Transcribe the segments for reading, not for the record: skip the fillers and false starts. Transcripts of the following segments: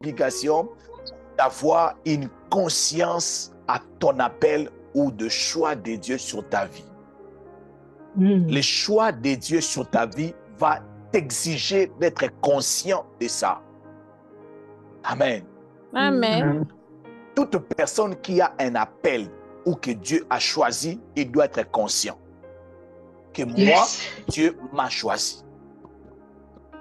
l'obligation d'avoir une conscience à ton appel ou de choix de Dieu sur ta vie. Le choix de Dieu sur ta vie va t'exiger d'être conscient de ça. Amen. Amen. Toute personne qui a un appel ou que Dieu a choisi, il doit être conscient que moi, Dieu m'a choisi.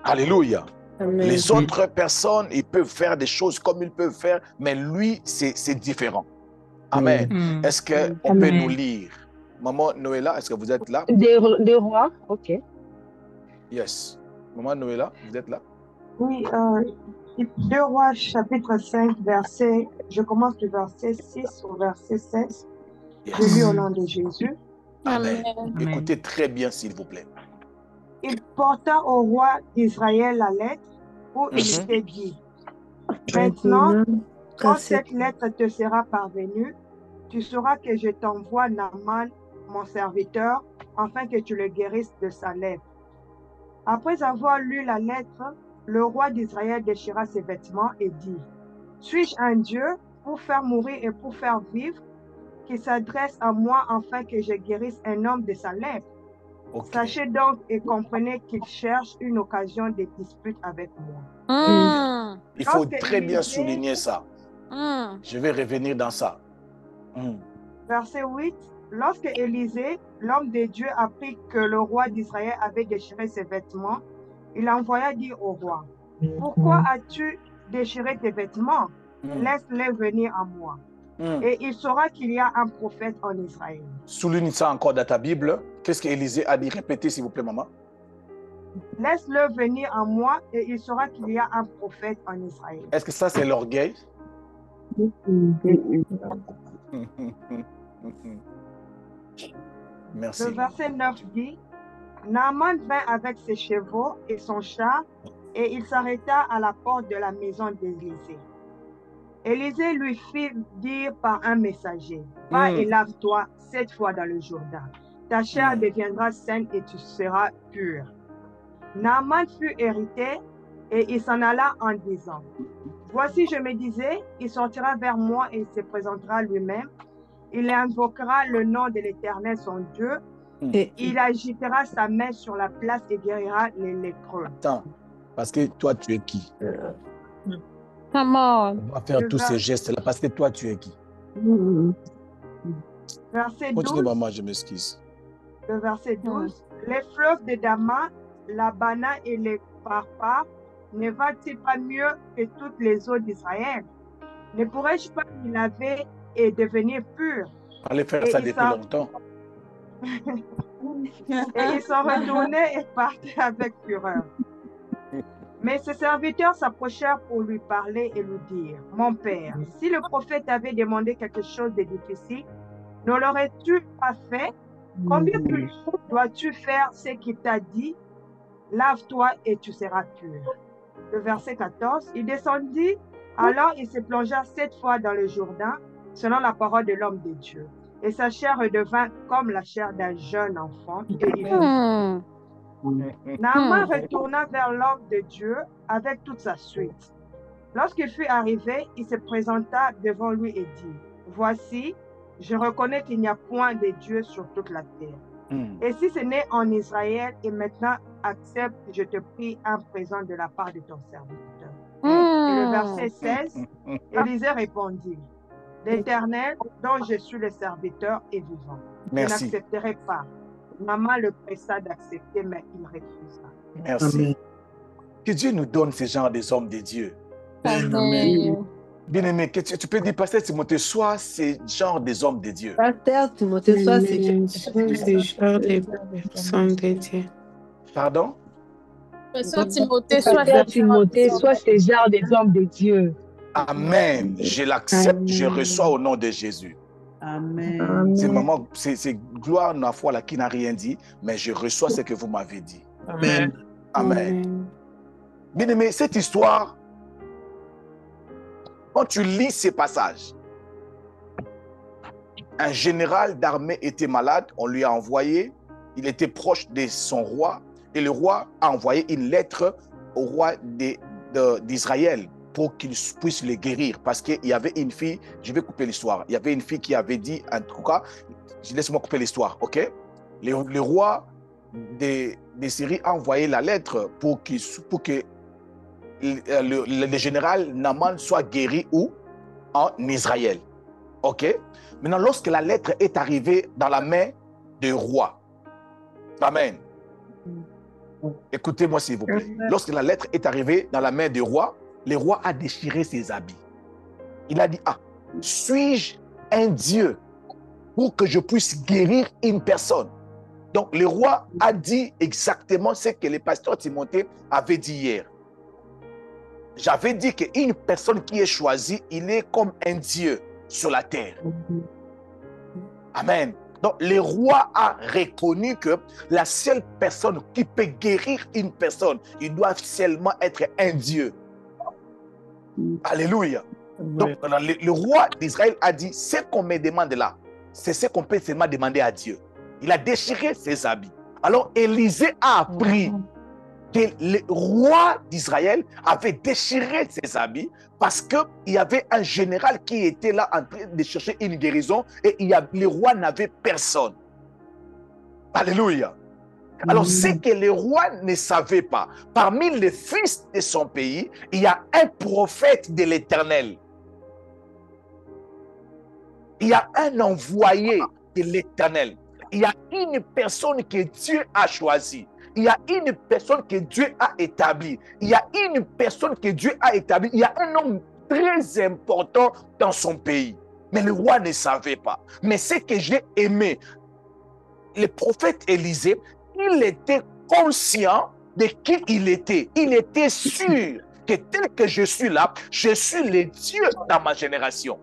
Alléluia. Amen. Les autres personnes, ils peuvent faire des choses comme ils peuvent faire, mais lui, c'est différent. Amen. Est-ce qu'on peut nous lire? Maman Noëlla, est-ce que vous êtes là? Des rois, ok. Yes. Maman Noëlla, vous êtes là? Oui, 2 Rois, chapitre 5, verset, je commence du verset 6 au verset 16. Yes. Je lis au nom de Jésus. Amen. Écoutez très bien, s'il vous plaît. Il porta au roi d'Israël la lettre où il était dit: Maintenant, quand cette lettre te sera parvenue, tu sauras que je t'envoie Naaman, mon serviteur, afin que tu le guérisses de sa lèpre. Après avoir lu la lettre, le roi d'Israël déchira ses vêtements et dit: Suis-je un Dieu pour faire mourir et pour faire vivre, qui s'adresse à moi afin que je guérisse un homme de sa lèpre? Sachez donc et comprenez qu'il cherche une occasion de dispute avec moi. Il faut très bien souligner ça. Je vais revenir dans ça. Verset 8. Lorsque Élisée, l'homme de Dieu, apprit que le roi d'Israël avait déchiré ses vêtements, il envoya dire au roi: Pourquoi as-tu déchiré tes vêtements? Laisse-les venir à moi. Et il saura qu'il y a un prophète en Israël. Souligne ça encore dans ta Bible. Qu'est-ce qu'Élisée a dit? Répétez, s'il vous plaît, maman. Laisse-le venir à moi et il saura qu'il y a un prophète en Israël. Est-ce que ça, c'est l'orgueil? Merci. Le verset 9 dit: Naaman vint avec ses chevaux et son char, et il s'arrêta à la porte de la maison d'Élisée. Élisée lui fit dire par un messager: Va et lave-toi 7 fois dans le Jourdain. Ta chair deviendra saine et tu seras pur. Naaman fut irrité et il s'en alla en disant: Voici, je me disais, il sortira vers moi et il se présentera lui-même. Il invoquera le nom de l'Éternel, son Dieu. Et il agitera sa main sur la place et guérira les lépreux. Attends, parce que toi, tu es qui? Come on. On va faire tous ces gestes-là parce que toi, tu es qui? Verset 12. Continue, maman, je m'excuse. Le verset 12. Les fleuves de Dama, la Bana et les Parpar, ne valent-ils pas mieux que toutes les eaux d'Israël? Ne pourrais-je pas y laver et devenir pur? Allez faire ça depuis longtemps. Et ils sont retournés et partaient avec fureur. Mais ses serviteurs s'approchèrent pour lui parler et lui dire: Mon père, si le prophète avait demandé quelque chose de difficile, ne l'aurais-tu pas fait? Combien plus dois-tu faire ce qu'il t'a dit? Lave-toi et tu seras pur. Le verset 14, il descendit, alors il se plongea 7 fois dans le Jourdain, selon la parole de l'homme de Dieu. Et sa chair redevint comme la chair d'un jeune enfant. Et il Naaman retourna vers l'homme de Dieu avec toute sa suite. Lorsqu'il fut arrivé, il se présenta devant lui et dit: Voici, je reconnais qu'il n'y a point de Dieu sur toute la terre. Et si ce n'est en Israël, et maintenant accepte, je te prie, un présent de la part de ton serviteur. Et le verset 16, Élisée répondit: L'Éternel, dont je suis le serviteur, est vivant. Merci. Je n'accepterai pas. Maman le pressa d'accepter, mais il refusa. Merci. Amen. Que Dieu nous donne ce genre des hommes de Dieu. Amen. Bien-aimé, tu peux dire, Pasteur Timothée, sois ce genre des hommes de Dieu. Pasteur Timothée, sois ce genre des hommes de Dieu. Pardon? Pasteur Timothée, sois ce genre des hommes de Dieu. Amen. Je l'accepte, je reçois au nom de Jésus. Amen. C'est maman, c'est gloire ma foi là qui n'a rien dit, mais je reçois ce que vous m'avez dit. Amen. Amen. Bien aimé, cette histoire, quand tu lis ces passages, un général d'armée était malade, on lui a envoyé, il était proche de son roi, et le roi a envoyé une lettre au roi d'Israël pour qu'il puisse les guérir. Parce qu'il y avait une fille, je vais couper l'histoire, il y avait une fille qui avait dit, en tout cas, laisse-moi couper l'histoire, ok? Le roi de Syrie a envoyé la lettre pour que le général Naaman soit guéri où? En Israël. Ok? Maintenant, lorsque la lettre est arrivée dans la main du roi, amen. Écoutez-moi s'il vous plaît. Lorsque la lettre est arrivée dans la main du roi, le roi a déchiré ses habits. Il a dit, ah, suis-je un Dieu pour que je puisse guérir une personne? Donc, le roi a dit exactement ce que le pasteur Timothée avait dit hier. J'avais dit qu'une personne qui est choisie, il est comme un Dieu sur la terre. Amen. Donc, le roi a reconnu que la seule personne qui peut guérir une personne, il doit seulement être un Dieu. Alléluia. Donc, le roi d'Israël a dit, ce qu'on me demande là, c'est ce qu'on peut seulement demander à Dieu. Il a déchiré ses habits. Alors, Élisée a appris que le roi d'Israël avait déchiré ses habits parce qu'il y avait un général qui était là en train de chercher une guérison et le roi n'avait personne. Alléluia. Alors, ce que le roi ne savait pas, parmi les fils de son pays, il y a un prophète de l'Éternel. Il y a un envoyé de l'Éternel. Il y a une personne que Dieu a choisie. Il y a une personne que Dieu a établie. Il y a une personne que Dieu a établie. Il y a un homme très important dans son pays. Mais le roi ne savait pas. Mais ce que j'ai aimé, le prophète Élisée, il était conscient de qui il était. Il était sûr que tel que je suis là, je suis le Dieu dans ma génération.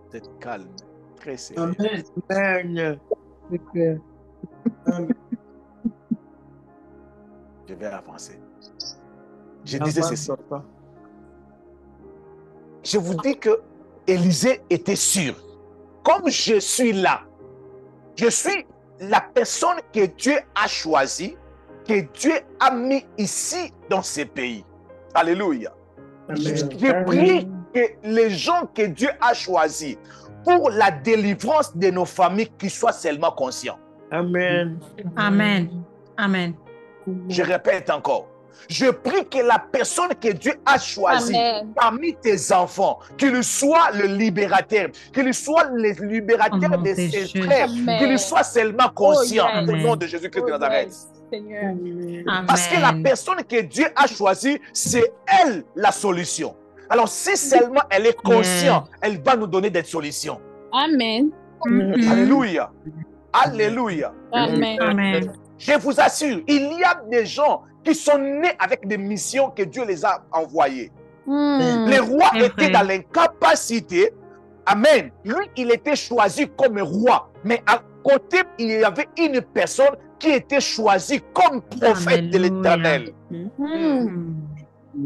C'est calme, très sérieux. Amen. Amen. Je vais avancer. Je disais ceci. Je vous dis que Élisée était sûr. Comme je suis là, je suis la personne que Dieu a choisie, que Dieu a mis ici dans ce pays. Alléluia. Je prie que les gens que Dieu a choisis pour la délivrance de nos familles qu'ils soient seulement conscients. Amen. Amen. Amen. Je répète encore. Je prie que la personne que Dieu a choisie parmi tes enfants, qu'il soit le libérateur, qu'il soit le libérateur de ses frères, qu'il soit seulement conscient au nom de Jésus-Christ de Nazareth. Seigneur. Parce que la personne que Dieu a choisie, c'est elle la solution. Alors si seulement elle est consciente, elle va nous donner des solutions. Amen. Alléluia. Alléluia. Amen. Amen. Je vous assure, il y a des gens qui sont nés avec des missions que Dieu les a envoyées. Le roi était dans l'incapacité. Amen. Lui, il était choisi comme roi. Mais à côté, il y avait une personne qui était choisie comme prophète de l'Éternel.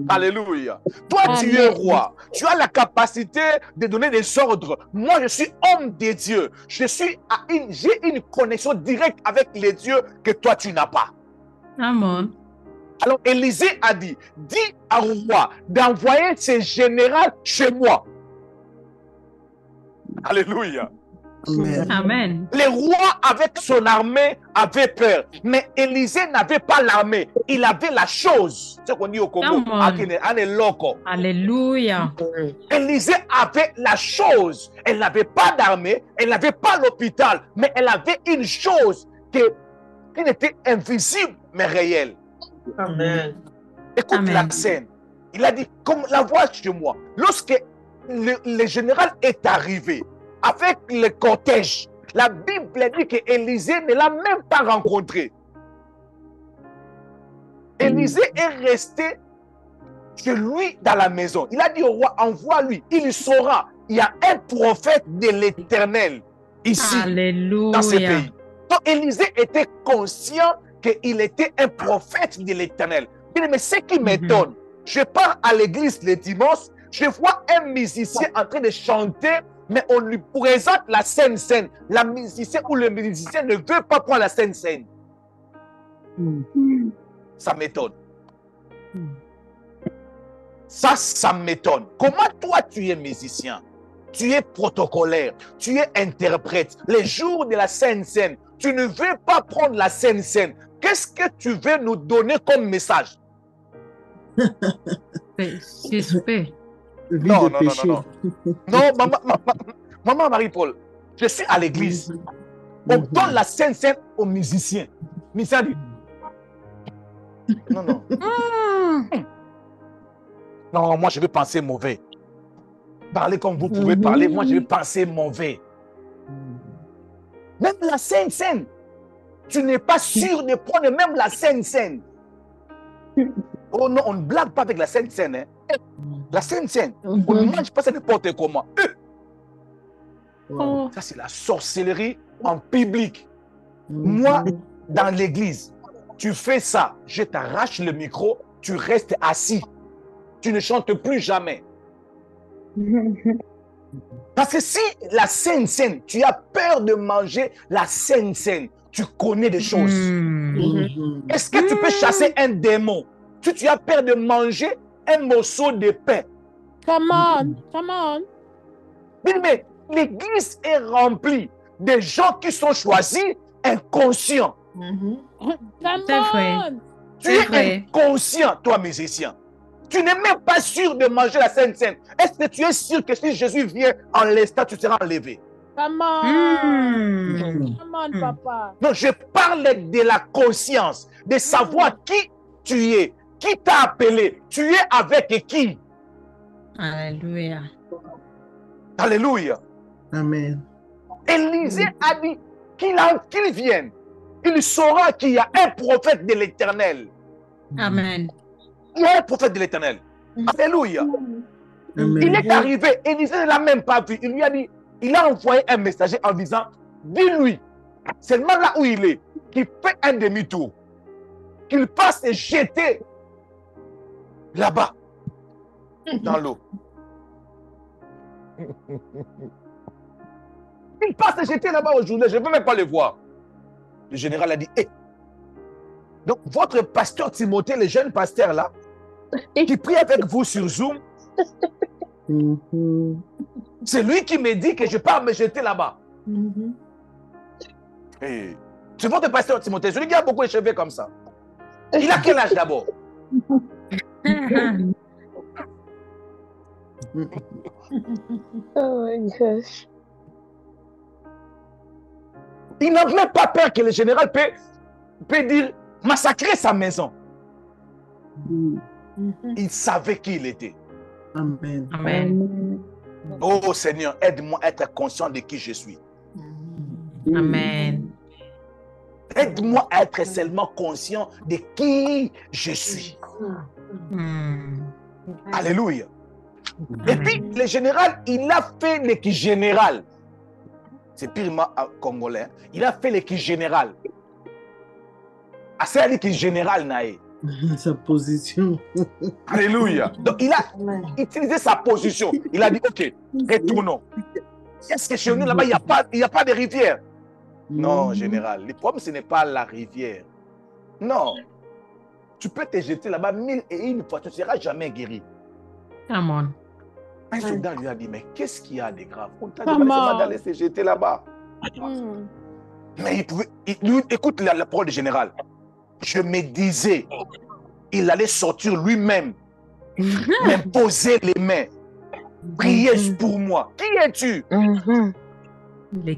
Alléluia. Toi, tu es roi. Tu as la capacité de donner des ordres. Moi, je suis homme de Dieu. J'ai une connexion directe avec les dieux que toi, tu n'as pas. Amen. Alors, Élisée a dit, dis au roi d'envoyer ses généraux chez moi. Alléluia. Amen. Le roi avec son armée avait peur, mais Élisée n'avait pas l'armée, il avait la chose. C'est ce qu'on dit au Congo. Alléluia. Élisée avait la chose. Elle n'avait pas d'armée, elle n'avait pas l'hôpital, mais elle avait une chose qui n'était invisible mais réelle. Amen. Écoute la scène. Il a dit, comme la voix chez moi. Lorsque le général est arrivé avec le cortège, la Bible dit que Élisée ne l'a même pas rencontré. Élisée est resté chez lui dans la maison. Il a dit au roi, envoie-lui. Il saura, il y a un prophète de l'Éternel ici, Alléluia. dans ce pays. Donc Élisée était conscient qu'il était un prophète de l'Éternel. Mais ce qui m'étonne, je pars à l'église le dimanche, je vois un musicien en train de chanter, mais on lui présente la scène. La musicienne ou le musicien ne veut pas prendre la scène. Ça m'étonne. Ça m'étonne. Comment toi, tu es musicien, tu es protocolaire, tu es interprète. Les jours de la Sainte Seine, tu ne veux pas prendre la Sainte Seine. Qu'est-ce que tu veux nous donner comme message? C'est super. Non. Non, maman Marie-Paul, je suis à l'église. On donne la Sainte Seine aux musiciens. Musiciens dit, non. Non, moi je vais penser mauvais. Parlez comme vous pouvez parler, moi je vais penser mauvais. Même la Sainte Seine, tu n'es pas sûr de prendre même la Sainte Seine. Oh non, on ne blague pas avec la Sainte Seine. Hein. La Sainte Seine, on ne mange pas ça n'importe comment. Ça c'est la sorcellerie en public. Moi, dans l'église, tu fais ça, je t'arrache le micro, tu restes assis. Tu ne chantes plus jamais. Parce que si la Sainte Seine, tu as peur de manger la Sainte Seine, tu connais des choses. Est-ce que tu peux chasser un démon si tu as peur de manger un morceau de pain? Come on. Mais l'église est remplie de gens qui sont choisis inconscients. C'est vrai. Tu es inconscient, toi musicien. Tu n'es même pas sûr de manger la Sainte Seine. Est-ce que tu es sûr que si Jésus vient en l'instant, tu seras enlevé? Come on, papa. Non, je parle de la conscience, de savoir qui tu es, qui t'a appelé, tu es avec qui. Alléluia. Alléluia. Amen. Élisée a dit qu'il vienne. Il saura qu'il y a un prophète de l'Éternel. Amen. Il y a un prophète de l'Éternel. Alléluia. Amen. Il est arrivé, Élisée ne l'a même pas vu. Il lui a dit, il a envoyé un messager en disant, dis-lui, seulement là où il est, qu'il fait un demi-tour, qu'il passe et jeter là-bas, dans l'eau. Il passe et jeter là-bas aujourd'hui, je ne veux même pas le voir. Le général a dit, hé, donc votre pasteur Timothée, le jeune pasteur là, qui prie avec vous sur Zoom, c'est lui qui me dit que je pars me jeter là-bas. Hey, c'est votre pasteur Timothée, celui qui a beaucoup de cheveux comme ça. Il a quel âge d'abord? Oh my gosh. Il n'a même pas peur que le général peut dire massacrer sa maison. Il savait qui il était. Amen. Amen. Oh Seigneur, aide-moi à être conscient de qui je suis. Amen. Aide-moi à être seulement conscient de qui je suis. Alléluia. Et puis, le général, il a fait l'équipe générale. C'est purement congolais. Il a fait l'équipe générale. C'est l'équipe générale, Naé. Sa position. Alléluia. Donc, il a utilisé sa position. Il a dit, OK, retournons. Est-ce que chez nous, là-bas, il n'y a pas de rivière? Non, général. Le problème, ce n'est pas la rivière. Non. Tu peux te jeter là-bas 1001 fois, tu ne seras jamais guéri. Come on. Un soldat lui a dit, mais qu'est-ce qu'il y a de grave? On t'a demandé seulement d'aller se jeter là-bas. Mais il pouvait... écoute la parole du général. Je me disais, il allait sortir lui-même, m'imposer les mains, prier pour moi. Qui es-tu? Vous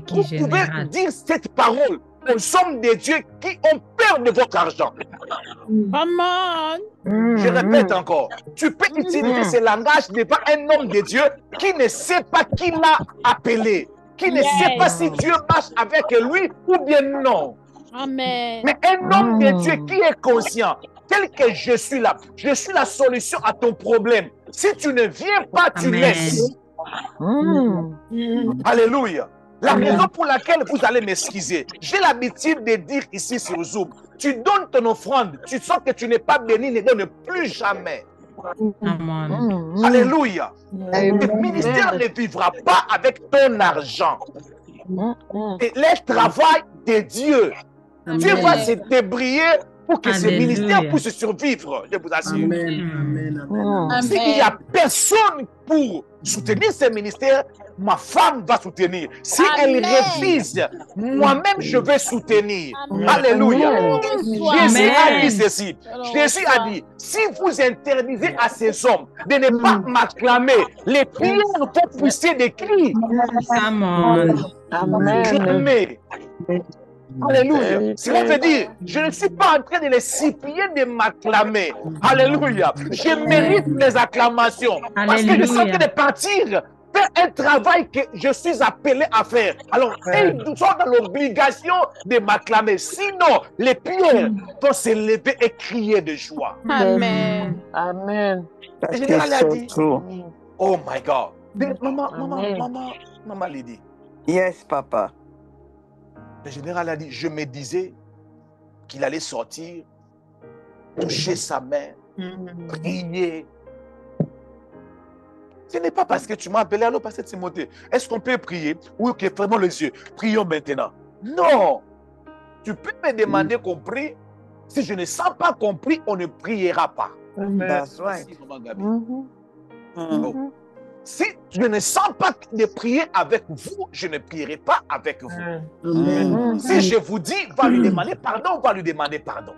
pouvez dire cette parole aux hommes de Dieu qui ont peur de votre argent. Je répète encore, tu peux utiliser ce langage devant un homme de Dieu qui ne sait pas qui l'a appelé, qui ne sait pas si Dieu marche avec lui ou bien non. Amen. Mais un homme de Dieu qui est conscient, tel que je suis là, je suis la solution à ton problème. Si tu ne viens pas, tu laisses. Alléluia. La raison pour laquelle vous allez m'excuser, j'ai l'habitude de dire ici sur Zoom, tu donnes ton offrande, tu sens que tu n'es pas béni, ne donne plus jamais. Alléluia. Le ministère ne vivra pas avec ton argent. C'est le travail de Dieu. Dieu va se débrouiller pour que ce Alléluia. ministère puisse survivre, je vous assure. Amen. Amen. Amen. S'il n'y a personne pour soutenir ce ministère, ma femme va soutenir. Si elle refuse, moi-même je vais soutenir. Amen. Alléluia. Amen. Jésus a Amen. dit ceci. Jésus a dit, si vous interdisez à ces hommes de ne pas m'acclamer, les prières vont pousser des cris. Come on. Amen. Clamer. Alléluia. Cela veut dire, je ne suis pas en train de les supplier de m'acclamer. Alléluia. Je mérite les acclamations. Parce que je suis en train de partir faire un travail que je suis appelé à faire. Alors, ils sont dans l'obligation de m'acclamer. Sinon, les pierres vont se lever et crier de joie. Amen. Amen. Le général a dit, oh my God. Maman Lydie. Yes, papa. Le général a dit, je me disais qu'il allait sortir, toucher sa main, prier. Ce n'est pas parce que tu m'as appelé, allô, pasteur Timothée, est-ce qu'on peut prier? Oui, ok, fermons les yeux, prions maintenant. Non, tu peux me demander qu'on prie. Si je ne sens pas qu'on prie, on ne priera pas. That's right. Merci, maman Gabi. Oh. Si je ne sens pas de prier avec vous, je ne prierai pas avec vous. Amen. Si je vous dis, va lui demander pardon, va lui demander pardon.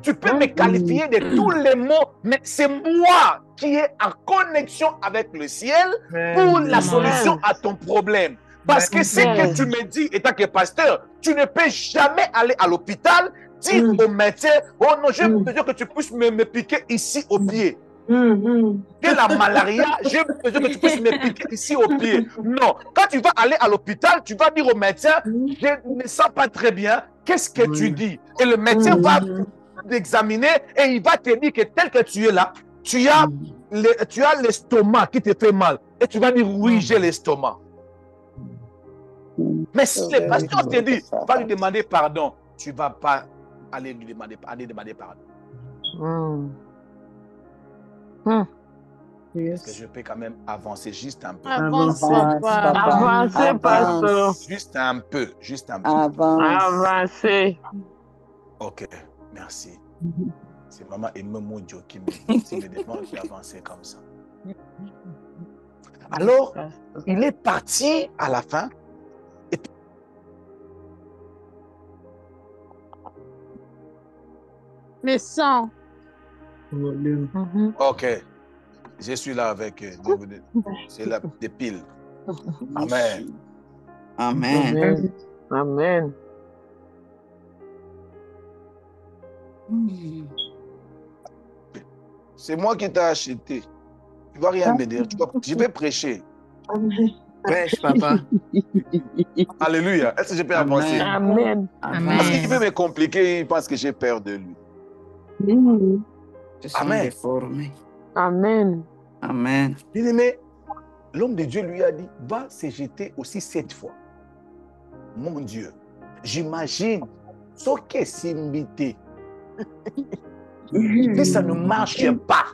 Tu peux me qualifier de tous les mots, mais c'est moi qui est en connexion avec le ciel pour la solution à ton problème. Parce que ce que tu me dis, étant que pasteur, tu ne peux jamais aller à l'hôpital, dire au médecin, oh non, j'ai besoin que tu puisses me piquer ici au pied. Que la malaria, j'ai besoin que tu puisses me piquer ici au pied. Non, quand tu vas aller à l'hôpital, tu vas dire au médecin, je ne sens pas très bien, qu'est-ce que tu dis? Et le médecin va t'examiner et il va te dire que tel que tu es là, tu as l'estomac qui te fait mal. Et tu vas dire, oui, j'ai l'estomac. Mais si le pasteur te dit, va lui demander pardon, tu ne vas pas aller lui demander pardon. Est-ce que je peux quand même avancer juste un peu? Avance, Avancez, pasteur. Juste un peu, juste un peu. Avancez. Ok, merci. C'est maman Ememo Dio qui me demande d'avancer comme ça. Alors, il est parti à la fin. Le sang. Ok, je suis là avec c'est la des piles. Amen. Amen. Amen. C'est moi qui t'ai acheté. Tu ne vas rien me dire. Je vais prêcher. Prêche, papa. Alléluia. Est-ce que je peux avancer? Amen. Parce qu'il veut me compliquer, il pense que j'ai peur de lui. Je suis Amen. déformé. Amen. Amen. Bien-aimé, l'homme de Dieu lui a dit, va se jeter aussi 7 fois. Mon Dieu, j'imagine ce que c'est invité. Mais ça ne marche pas.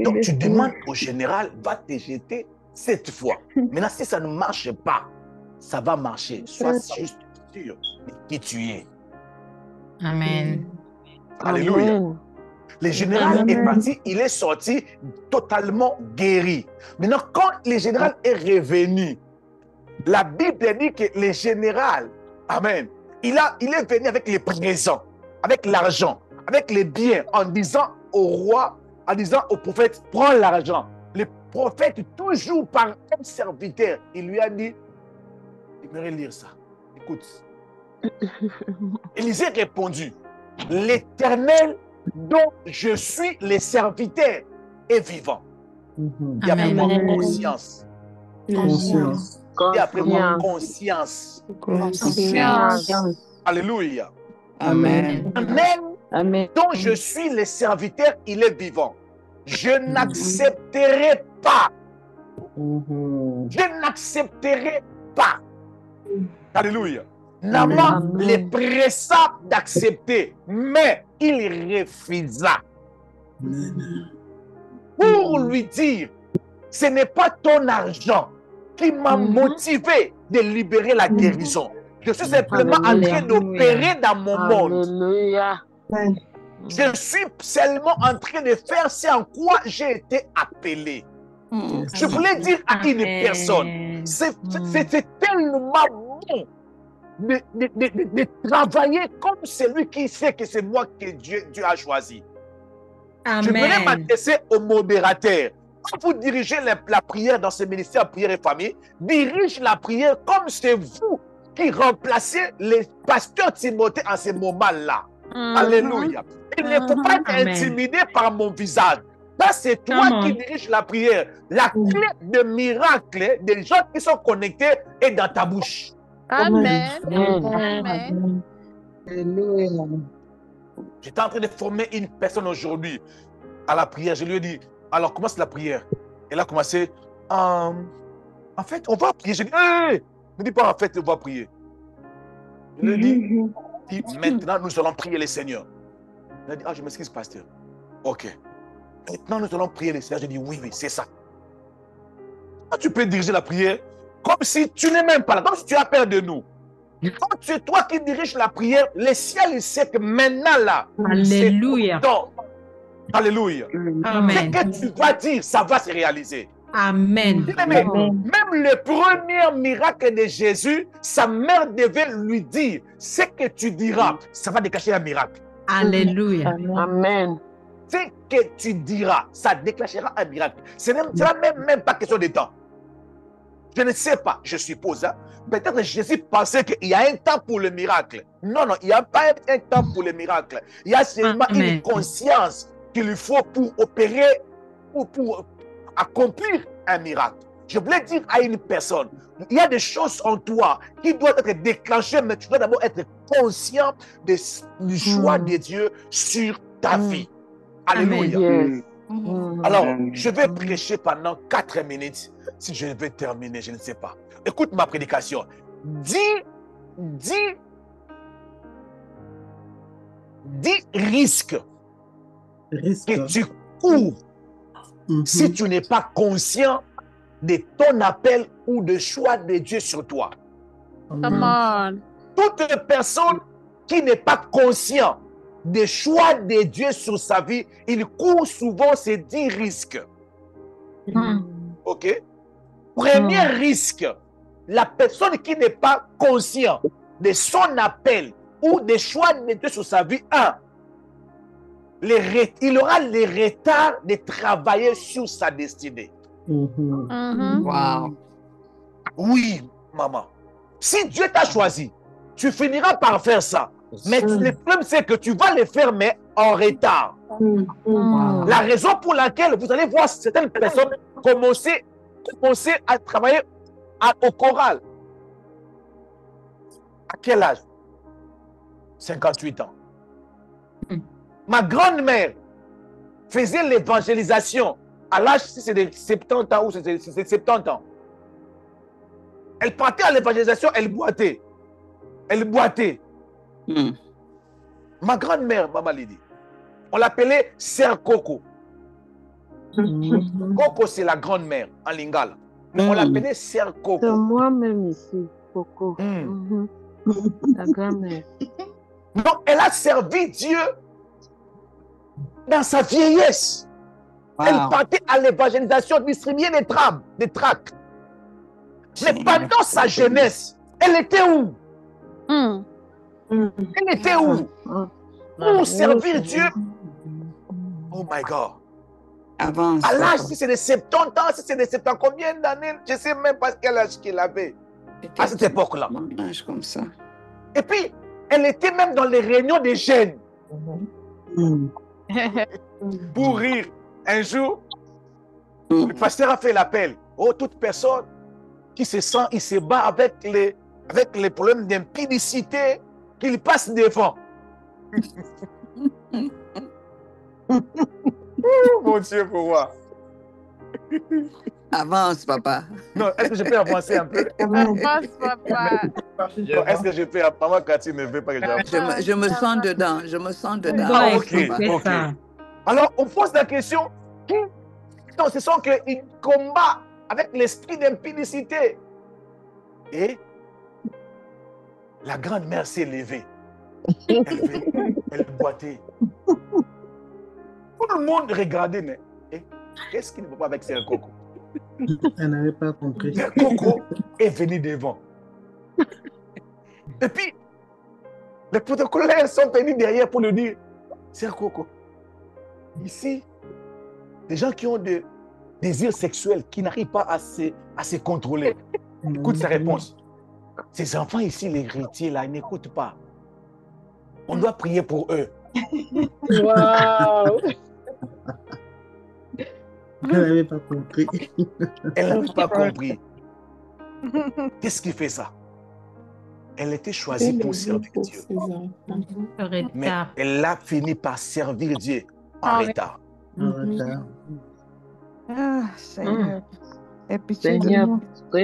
Donc tu demandes au général, va te jeter 7 fois. Maintenant, si ça ne marche pas, ça va marcher. Sois juste sûr de qui tu es. Amen. Alléluia. Amen. Le général est parti, il est sorti totalement guéri. Maintenant, quand le général est revenu, la Bible dit que le général, amen, il est venu avec les présents, avec l'argent, avec les biens, en disant au roi, en disant au prophète, prends l'argent. Le prophète, toujours par un serviteur, il lui a dit, j'aimerais lire ça. Écoute. Élisée a répondu, l'Éternel dont je suis le serviteur est vivant. Et après moi, conscience. Conscience. Et après moi, conscience. Alléluia. Amen. Amen. Dont je suis le serviteur, il est vivant. Je n'accepterai pas. Je n'accepterai pas. Alléluia. Naaman les pressa d'accepter, mais il refusa. Pour lui dire, ce n'est pas ton argent qui m'a motivé de libérer la guérison. Je suis simplement en train d'opérer dans mon monde. Alléluia. Je suis seulement en train de faire ce en quoi j'ai été appelé. Je voulais dire à une personne, c'est tellement bon de travailler comme celui qui sait que c'est moi que Dieu a choisi. Amen. Je voulais m'adresser au modérateur. Quand vous dirigez la prière dans ce ministère prière et famille, dirige la prière comme c'est vous qui remplacez les pasteurs Timothée en ce moment-là. Alléluia. Il ne faut pas être intimidé par mon visage. Ça, c'est toi qui diriges la prière. La clé de miracle des gens qui sont connectés est dans ta bouche. Amen. Amen. J'étais en train de former une personne aujourd'hui à la prière. Je lui ai dit, alors commence la prière. Elle a commencé, en fait, on va prier. Je dis, hey! Ne dis pas en fait, on va prier. Je lui ai dit, maintenant nous allons prier le Seigneur. Elle a dit, ah, je m'excuse, pasteur. Ok. Maintenant, nous allons prier le Seigneur. J'ai dit, oui, c'est ça. Tu peux diriger la prière comme si tu n'es même pas là, comme si tu as peur de nous. Quand c'est toi qui diriges la prière, le ciel, il sait que maintenant, là, Alléluia. Alléluia. Amen. Ce que tu vas dire, ça va se réaliser. Amen. Même le premier miracle de Jésus, sa mère devait lui dire, ce que tu diras, ça va déclencher un miracle. Alléluia. Amen. Ce que tu diras, ça déclenchera un miracle. Ce n'est même pas question de temps. Je ne sais pas, je suppose. Hein? Peut-être que Jésus pensait qu'il y a un temps pour le miracle. Non, il n'y a pas un temps pour le miracle. Il y a seulement une conscience qu'il lui faut pour opérer ou pour accomplir un miracle. Je voulais dire à une personne, il y a des choses en toi qui doivent être déclenchées, mais tu dois d'abord être conscient du choix de Dieu sur ta vie. Alléluia. Alors, je vais prêcher pendant 4 minutes. Si je vais terminer, je ne sais pas. Écoute ma prédication. Dis risques que tu cours si tu n'es pas conscient de ton appel ou de choix de Dieu sur toi. Come on. Toute personne qui n'est pas conscient des choix de Dieu sur sa vie, il court souvent ces 10 risques. OK? Premier risque, la personne qui n'est pas conscient de son appel ou des choix de Dieu sur sa vie, il aura les retards de travailler sur sa destinée. Wow. Oui, maman. Si Dieu t'a choisi, tu finiras par faire ça. Mais le problème, c'est que tu vas le faire, mais en retard. La raison pour laquelle vous allez voir certaines personnes commencer à travailler au choral. À quel âge? 58 ans. Ma grand-mère faisait l'évangélisation à l'âge, si c'est de 70 ans ou c'est 70 ans. Elle partait à l'évangélisation, elle boitait. Ma grand-mère, Maman Lydie, on l'appelait Sœur Coco. Coco, c'est la grand-mère en lingala. On l'appelait Sœur Coco. C'est moi-même ici, Coco. La grand-mère. Donc, elle a servi Dieu dans sa vieillesse. Elle partait à l'évangélisation, distribuer des tracts. Mais pendant sa jeunesse, elle était où? Elle était où? Pour servir Dieu. Oh my God. Avance. À l'âge, si c'est de 70 ans, si c'est de 70 combien d'années, je ne sais même pas quel âge qu'il avait à cette époque-là. Un âge comme ça. Et puis, elle était même dans les réunions des jeunes. Pour rire. Un jour, le pasteur a fait l'appel. Oh, toute personne qui se sent, il se bat avec les problèmes d'impudicité, qu'il passe devant. Mon Dieu, pour moi. Avance, papa. Non, est-ce que je peux avancer un peu? Avance, papa. Est-ce que je peux avancer? Maman Cathy ne veut pas que j'avance. Je me sens dedans. Je me sens dedans. Ah, ok. Alors, on pose la question, ce sont qu'ils combattent avec l'esprit d'impudicité. Et La grande-mère s'est levée. Elle boitait. Tout le monde regardait, mais qu'est-ce qu'il ne va pas avec Sœur Coco? Elle n'avait pas compris. Sœur Coco est venue devant. Et puis, les protocolaires sont venus derrière pour lui dire, Sœur Coco, ici, des gens qui ont des désirs sexuels, qui n'arrivent pas à se contrôler. Écoute sa réponse. Ces enfants ici, les héritiers, là, ils n'écoutent pas. On doit prier pour eux. Wow. Elle n'avait pas compris. Elle n'avait pas compris. Qu'est-ce qui fait ça? Elle était choisie pour servir Dieu. Mais elle a fini par servir Dieu en retard. En retard. Ah, Seigneur. Aie pitié de moi.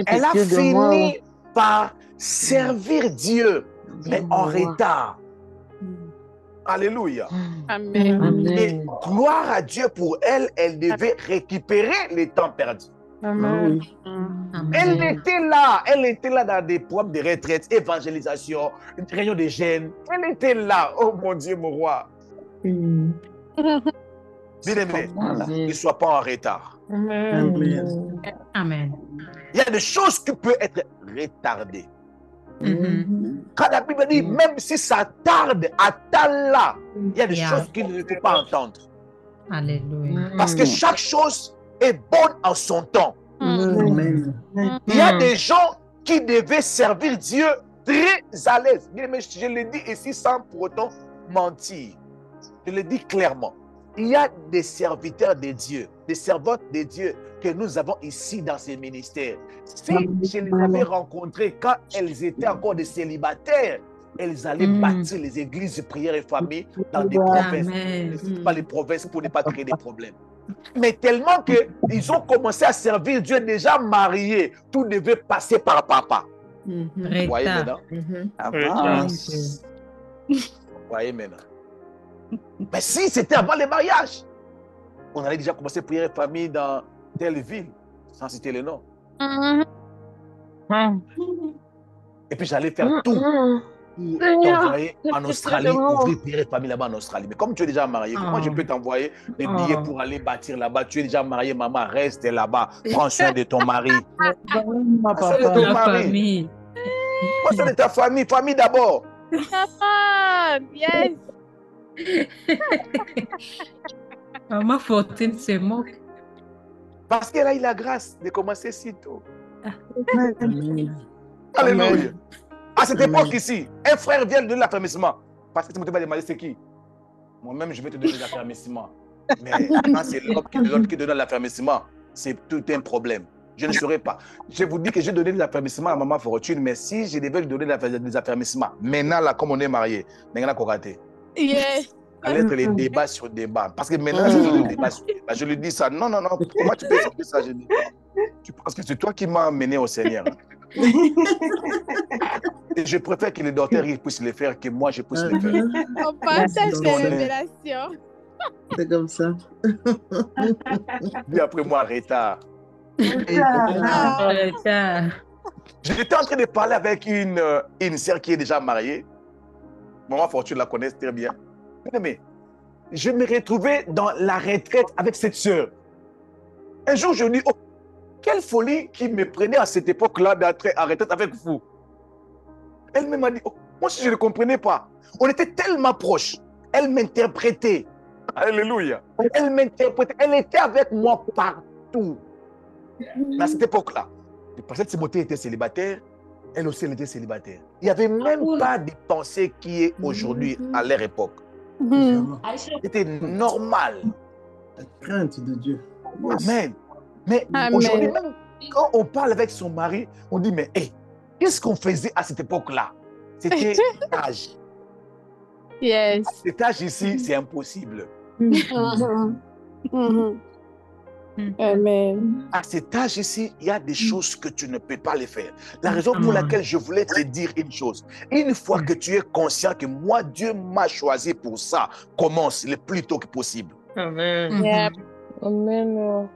Elle a fini par servir Dieu, mais en retard. Alléluia. Amen. Et gloire à Dieu pour elle, elle devait récupérer les temps perdus. Amen. Elle était là dans des programmes de retraite, évangélisation, une réunion de jeunes. Elle était là, oh mon Dieu, mon roi. Bien-aimé, ne sois pas en retard. Amen. Amen. Il y a des choses qui peuvent être retardées. Quand la Bible dit, même si ça tarde, attends-là, il y a des choses qu'il ne faut pas entendre. Alléluia. Parce que chaque chose est bonne en son temps. Amen. Il y a des gens qui devaient servir Dieu très à l'aise. Mais je le dis ici sans pour autant mentir. Je le dis clairement. Il y a des serviteurs de Dieu, des servantes de Dieu que nous avons ici dans ces ministères. Si je les avais rencontrés quand elles étaient encore des célibataires, elles allaient bâtir les églises de prière et famille dans des provinces. Pas les provinces pour ne pas créer des problèmes. Mais tellement qu'ils ont commencé à servir Dieu déjà mariés, tout devait passer par papa. Vous voyez maintenant? Avance. Vous voyez maintenant? Mais si c'était avant le mariage, on allait déjà commencer à prier famille dans telle ville, sans citer le nom. Et puis j'allais faire tout pour t'envoyer en Australie, ouvrir prier famille là-bas en Australie. Mais comme tu es déjà marié, comment je peux t'envoyer des billets pour aller bâtir là-bas? Tu es déjà marié, maman, reste là-bas, prends soin de ton mari. Prends soin de ton mari. Prends soin de ta famille, famille d'abord. Yes. Maman Fortune se moque. Parce qu'elle a eu la grâce de commencer si tôt. Amen. Alléluia. À cette époque ici, un frère vient de donner l'affermissement. Parce que tu ne vas demander c'est qui? Moi-même, je vais te donner l'affermissement. Mais quand c'est l'autre qui donne l'affermissement, c'est tout un problème. Je ne saurais pas. Je vous dis que j'ai donné des affermissements à maman Fortune, mais si je devais lui donner des affermissements, maintenant, là, comme on est marié, maintenant, qu'on raté. Yes. Ça allait être les débats sur débat. Parce que maintenant, c'est le débat sur débat. Je lui dis ça. Non, non, non. Comment tu peux expliquer ça? Je dis, tu penses que c'est toi qui m'as amené au Seigneur. Et je préfère que les docteurs puissent le faire que moi, je puisse le faire. On partage les révélations. C'est comme ça. Puis après moi, retard. J'étais en train de parler avec une sœur qui est déjà mariée. Maman Fortune la connaît très bien. Mais je me retrouvais dans la retraite avec cette sœur. Un jour, je me dis, oh, quelle folie qui me prenait à cette époque-là d'être en retraite avec vous. Elle m'a dit, oh, moi aussi je ne comprenais pas. On était tellement proches. Elle m'interprétait. Alléluia. Elle m'interprétait. Elle était avec moi partout. À cette époque-là, le pasteur Timothée était célibataire. Elle aussi, elle était célibataire. Il n'y avait même pas de pensée qui est aujourd'hui à leur époque. C'était normal. La crainte de Dieu. Amen. Mais aujourd'hui, même quand on parle avec son mari, on dit, mais hey, qu'est-ce qu'on faisait à cette époque-là? C'était l'âge. Yes. Cet âge ici, c'est impossible. Amen. À cet âge ici, il y a des choses que tu ne peux pas les faire. La raison pour laquelle je voulais te dire une chose, une fois que tu es conscient que moi, Dieu m'a choisi pour ça, commence le plus tôt que possible. Amen. Yep. Amen.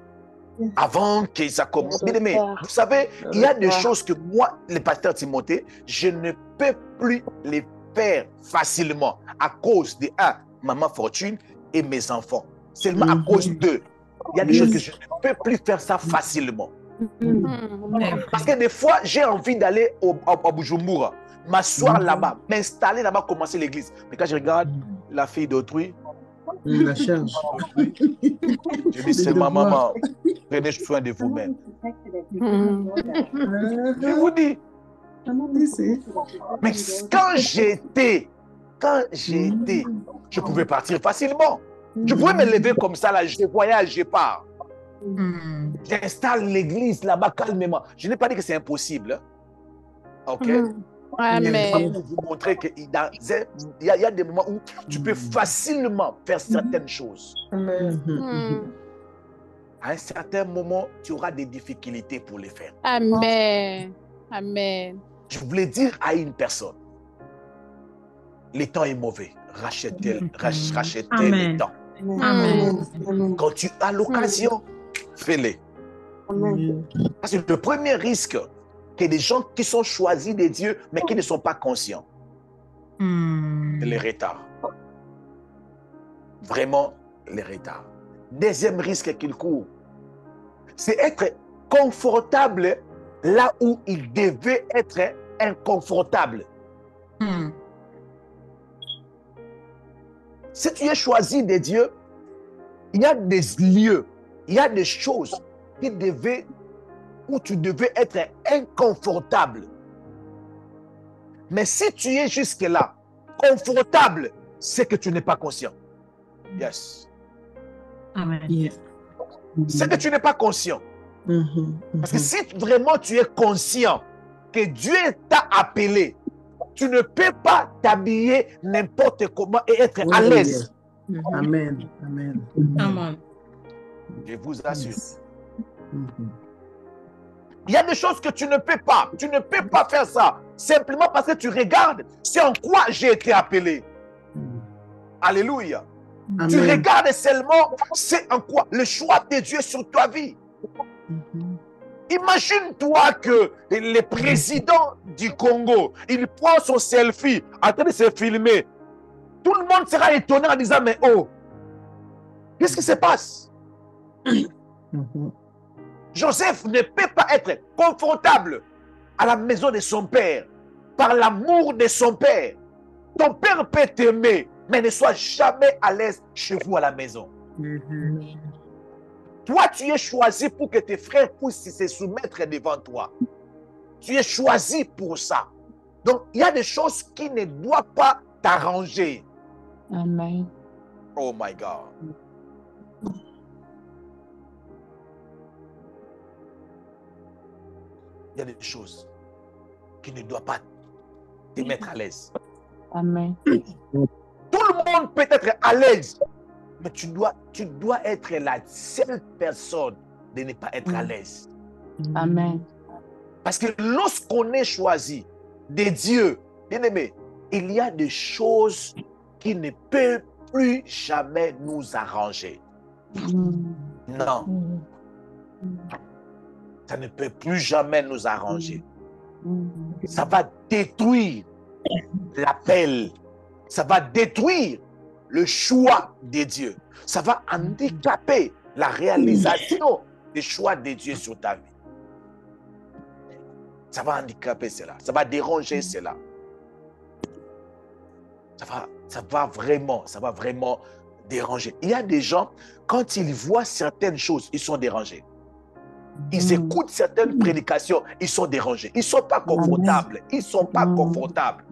Avant que ça commence. Bien aimé, vous savez, il y a des choses que moi, le pasteur Timothée, je ne peux plus les faire facilement à cause de maman Fortune et mes enfants. Seulement à cause d'eux. Il y a des choses que je ne peux plus faire ça facilement. Parce que des fois, j'ai envie d'aller à Bujumbura, m'asseoir là-bas, m'installer là-bas, commencer l'église. Mais quand je regarde la fille d'autrui, la charge. Je dis, c'est ma maman, prenez soin de vous-même. Je vous dis. Mais quand j'étais, je pouvais partir facilement. Je pouvais me lever comme ça, là, je voyage, je pars. J'installe l'église là-bas calmement. Je n'ai pas dit que c'est impossible. OK? Mais pour vous montrer qu'il y a des moments où tu peux facilement faire certaines choses. À un certain moment, tu auras des difficultés pour les faire. Amen. Amen. Je voulais dire à une personne, le temps est mauvais. Rachetez le temps. Amen. Quand tu as l'occasion, fais-le. Parce que le premier risque, que des gens qui sont choisis de Dieu, mais qui ne sont pas conscients, c'est le retard. Vraiment, le retard. Deuxième risque qu'il court, c'est être confortable là où il devait être inconfortable. Si tu es choisi de Dieu, il y a des lieux, il y a des choses où tu devais être inconfortable. Mais si tu es jusque-là, confortable, c'est que tu n'es pas conscient. Yes. Amen. C'est que tu n'es pas conscient. Parce que si vraiment tu es conscient que Dieu t'a appelé, tu ne peux pas t'habiller n'importe comment et être à l'aise. Amen. Amen. Amen. Je vous assure. Il y a des choses que tu ne peux pas. Tu ne peux pas faire ça. Simplement parce que tu regardes c'est en quoi j'ai été appelé. Alléluia. Amen. Tu regardes seulement c'est en quoi le choix de Dieu sur ta vie. Imagine-toi que le président du Congo, il prend son selfie en train de se filmer. Tout le monde sera étonné en disant, mais oh, qu'est-ce qui se passe? Joseph ne peut pas être confortable à la maison de son père par l'amour de son père. Ton père peut t'aimer, mais ne sois jamais à l'aise chez vous à la maison. Toi, tu es choisi pour que tes frères puissent se soumettre devant toi. Tu es choisi pour ça. Donc, il y a des choses qui ne doivent pas t'arranger. Amen. Oh my God. Il y a des choses qui ne doivent pas te mettre à l'aise. Amen. Tout le monde peut être à l'aise, mais tu dois être la seule personne de ne pas être à l'aise. Amen. Parce que lorsqu'on est choisi de Dieu, bien aimé, il y a des choses qui ne peuvent plus jamais nous arranger. Non. Ça ne peut plus jamais nous arranger. Ça va détruire l'appel. Ça va détruire le choix de Dieu. Ça va handicaper la réalisation des choix de Dieu sur ta vie. Ça va handicaper cela. Ça va déranger cela. Ça va vraiment déranger. Il y a des gens, quand ils voient certaines choses, ils sont dérangés. Ils écoutent certaines prédications, ils sont dérangés. Ils ne sont pas confortables. Ils ne sont pas confortables.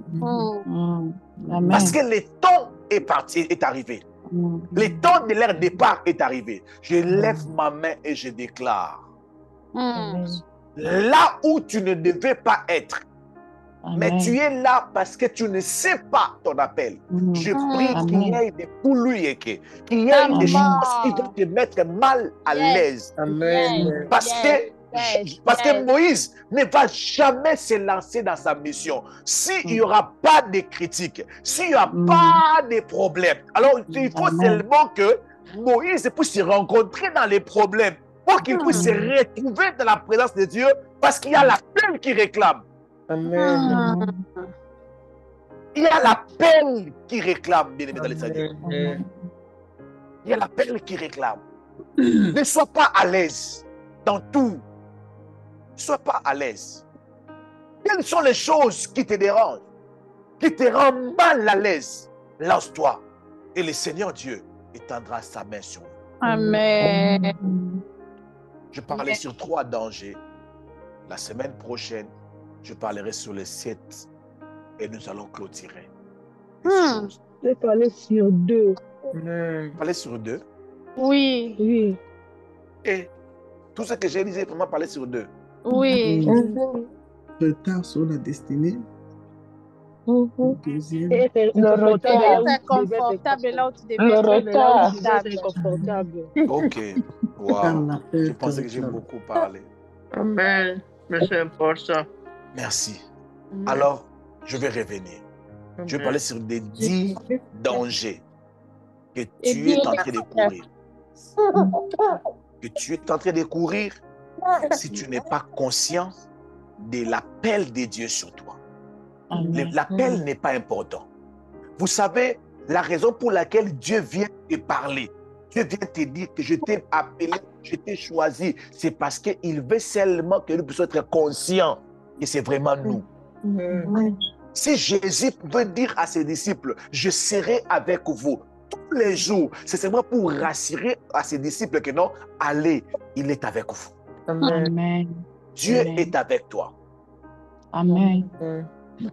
Parce que le temps est arrivé. Le temps de leur départ est arrivé. Je lève ma main et je déclare. Là où tu ne devais pas être, mais tu es là parce que tu ne sais pas ton appel. Je prie qu'il y ait des poulouiéké, qu'il y ait des choses qui vont te mettre mal à l'aise. Parce que Moïse ne va jamais se lancer dans sa mission. S'il n'y aura pas de critiques, s'il n'y a pas de problèmes, alors il faut seulement que Moïse puisse se rencontrer dans les problèmes pour qu'il puisse se retrouver dans la présence de Dieu parce qu'il y a la peine qui réclame. Amen. Il y a l'appel qui réclame, bien aimé dans les Seigneur. Il y a l'appel qui réclame. Ne sois pas à l'aise dans tout. Ne sois pas à l'aise. Quelles sont les choses qui te dérangent, qui te rendent mal à l'aise? Lance-toi et le Seigneur Dieu étendra sa main sur vous. Amen. Je parlais sur 3 dangers. La semaine prochaine, je parlerai sur les 7 et nous allons clôturer. Je vais parler sur 2. Parler sur 2. Oui. Oui. Et tout ce que j'ai dit, c'est vraiment parler sur 2. Oui. Retard sur la destinée. Deuxième. Le retard. C'est confortable là où tu devais Le être retard. confortable. Ok. Par Wow. l'appel Je pensais que j'ai beaucoup parlé. Amen. Mais c'est important. Merci. Alors, je vais revenir. Je vais parler sur des 10 dangers que tu es en train de courir. Que tu es en train de courir si tu n'es pas conscient de l'appel de Dieu sur toi. L'appel n'est pas important. Vous savez, la raison pour laquelle Dieu vient te parler, Dieu vient te dire que je t'ai appelé, je t'ai choisi, c'est parce qu'il veut seulement que nous puissions être conscients que c'est vraiment nous. Si Jésus pouvait dire à ses disciples, je serai avec vous tous les jours, c'est seulement pour rassurer à ses disciples que non, allez, il est avec vous. Amen. Dieu Amen. est avec toi. Amen.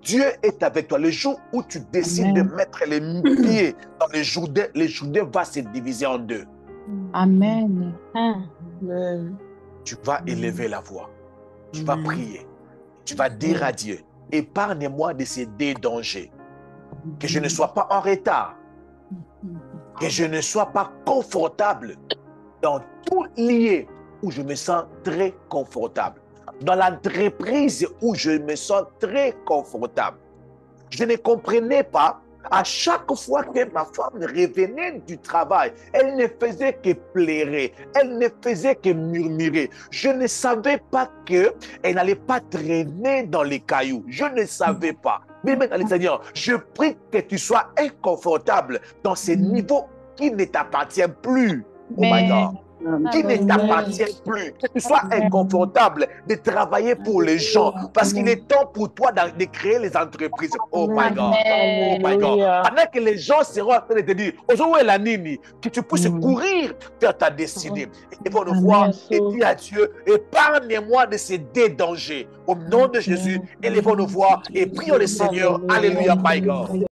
Dieu est avec toi. Le jour où tu décides Amen. de mettre les pieds dans le Jourdain va se diviser en 2. Amen. Tu vas élever la voix. Tu vas prier. Tu vas dire à Dieu, épargne-moi de ces 2 dangers. Que je ne sois pas en retard. Que je ne sois pas confortable dans tout lieu où je me sens très confortable. Dans l'entreprise où je me sens très confortable. Je ne comprenais pas, à chaque fois que ma femme revenait du travail, elle ne faisait que pleurer, elle ne faisait que murmurer. Je ne savais pas qu'elle n'allait pas traîner dans les cailloux. Je ne savais pas. Mais maintenant, Seigneur, je prie que tu sois inconfortable dans ces niveaux qui ne t'appartiennent plus. Oh my God. Qui ne t'appartient plus. Que tu sois inconfortable de travailler pour les gens. Parce qu'il est temps pour toi de créer les entreprises. Oh my God. Oh my God. Pendant que les gens seront en train de te dire, aujourd'hui, la nini, que tu puisses courir vers ta destinée. Et ils vont nous voir et dire à Dieu, épargne-moi de ces 2 dangers. Au nom de Jésus, élevons nos voix et prions le Seigneur. Alléluia, my God.